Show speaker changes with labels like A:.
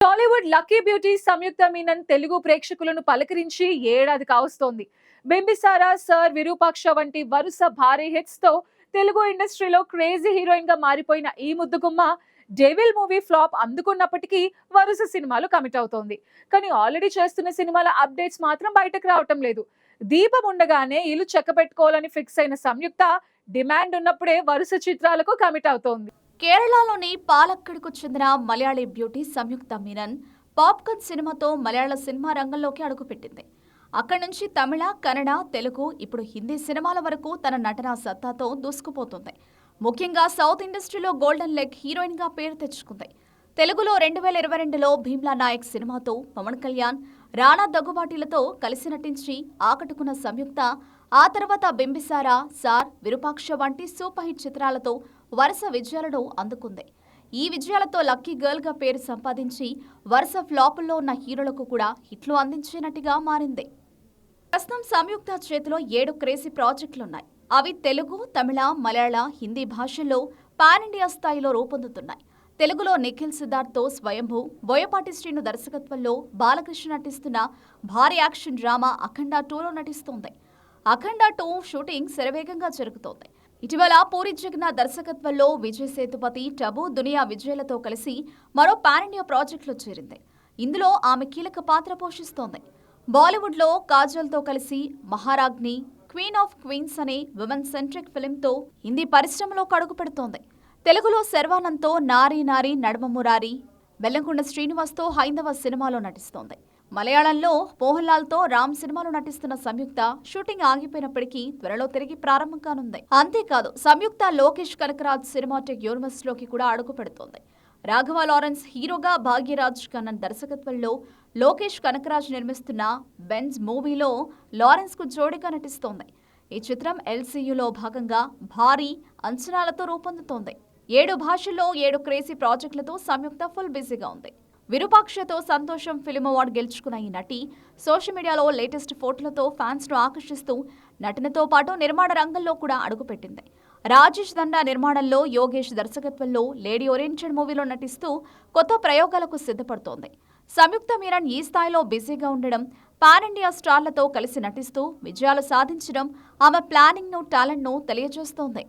A: Tollywood lucky beauty సంయుక్త మీనన్ తెలుగు ప్రేక్షకులను పలకరించి ఏడాది కావస్తోంది. బింబిసారా, సర్, విరూపాక్ష వంటి వరుస భారీ హిట్స్ తో తెలుగు ఇండస్ట్రీలో క్రేజీ హీరోయిన్ గా మారిపోయిన ఈ ముద్దుగుమ్మ డెవిల్ మూవీ ఫ్లాప్ అందుకున్నప్పటికీ వరుస సినిమాలు కమిట్ అవుతోంది. కానీ ఆల్రెడీ చేస్తున్న సినిమాల అప్డేట్స్ మాత్రం బయటకు రావటం లేదు. దీపం ఉండగానే ఇల్లు చెక్కపెట్టుకోవాలని ఫిక్స్ అయిన సంయుక్త డిమాండ్ ఉన్నప్పుడే వరుస చిత్రాలకు కమిట్ అవుతోంది.
B: కేరళలోని పాలక్కడ్కు చెందిన మలయాళీ బ్యూటీ సంయుక్త మీనన్ పాప్కార్న్ సినిమాతో మలయాళ సినిమా రంగంలోకి అడుగుపెట్టింది. అక్కడి నుంచి తమిళ, కన్నడ, తెలుగు, ఇప్పుడు హిందీ సినిమాల వరకు తన నటనా సత్తాతో దూసుకుపోతుంది. ముఖ్యంగా సౌత్ ఇండస్ట్రీలో గోల్డెన్ లెగ్ హీరోయిన్ గా పేరు తెచ్చుకుంది. తెలుగులో 2022లో భీమ్లా నాయక్ సినిమాతో పవన్ కళ్యాణ్, రాణా దగ్గుబాటిలతో కలిసి నటించి ఆకట్టుకున్న సంయుక్త ఆ తర్వాత బింబిసారా, సార్, విరూపాక్ష వంటి సూపర్ హిట్ చిత్రాలతో వరుస విజయాలను అందుకుంది. ఈ విజయాలతో లక్కీ గర్ల్ గా పేరు సంపాదించి వరుస ఫ్లాపుల్లో ఉన్న హీరోలకు కూడా హిట్లు అందించే నటిగా మారింది. ప్రస్తుతం సంయుక్త చేతిలో 7 క్రేజీ ప్రాజెక్టులున్నాయి. అవి తెలుగు, తమిళ, మలయాళ, హిందీ భాషల్లో పాన్ ఇండియా స్థాయిలో రూపొందుతున్నాయి. తెలుగులో నిఖిల్ సిద్ధార్థ్తో స్వయంభూ, బోయపాటి శ్రీను దర్శకత్వంలో బాలకృష్ణ నటిస్తున్న భారీ యాక్షన్ డ్రామా అఖండ 2లో నటిస్తోంది. అఖండ 2 షూటింగ్ శరవేగంగా జరుగుతోంది. ఇటీవల పూరి జగన్నాథ్ దర్శకత్వంలో విజయ్ సేతుపతి, టబు, దునియా విజయ్లతో కలిసి మరో పాన్ ఇండియా ప్రాజెక్టులో చేరింది. ఇందులో ఆమె కీలక పాత్ర పోషిస్తోంది. బాలీవుడ్లో కాజల్తో కలిసి మహారాజ్ని, క్వీన్ ఆఫ్ క్వీన్స్ అనే విమెన్ సెంట్రిక్ ఫిల్మ్తో హిందీ పరిశ్రమలో అడుగు పెడుతోంది. తెలుగులో శర్వానంద్తో నారీ నారీ నడుమ మురారి, బెల్లంకొండ శ్రీనివాస్తో హైందవ సినిమాలో నటిస్తోంది. మలయాళంలో మోహన్ లాల్తో రామ్ సినిమాలో నటిస్తున్న సంయుక్త షూటింగ్ ఆగిపోయినప్పటికీ త్వరలో తిరిగి ప్రారంభం కానుంది. అంతేకాదు సంయుక్త లోకేష్ కనకరాజ్ సినిమాటిక్ యూనివర్స్ లోకి కూడా అడుగు పెడుతోంది. రాఘవ లారెన్స్ హీరోగా, భాగ్యరాజ్ కన్నన్ దర్శకత్వంలో లోకేష్ కనకరాజ్ నిర్మిస్తున్న బెంజ్ మూవీలో లారెన్స్ కు జోడీగా నటిస్తోంది. ఈ చిత్రం ఎల్సీయూలో భాగంగా భారీ అంచనాలతో రూపొందుతోంది. 7 భాషల్లో 7 క్రేజీ ప్రాజెక్టులతో సంయుక్త ఫుల్ బిజీగా ఉంది. విరూపాక్షతో సంతోషం ఫిల్మ్ అవార్డు గెలుచుకున్న ఈ నటి సోషల్ మీడియాలో లేటెస్ట్ ఫోటోలతో ఫ్యాన్స్ ను ఆకర్షిస్తూ నటనతో పాటు నిర్మాణ రంగంలో కూడా అడుగుపెట్టింది. రాజేష్ దండా నిర్మాణంలో యోగేష్ దర్శకత్వంలో లేడీ ఓరియంటెడ్ మూవీలో నటిస్తూ కొత్త ప్రయోగాలకు సిద్ధపడుతోంది. సంయుక్త మీనన్ ఈ స్థాయిలో బిజీగా ఉండడం, పాన్ ఇండియా స్టార్లతో కలిసి నటిస్తూ విజయాలు సాధించడం ఆమె ప్లానింగ్ ను, టాలెంట్ ను తెలియజేస్తోంది.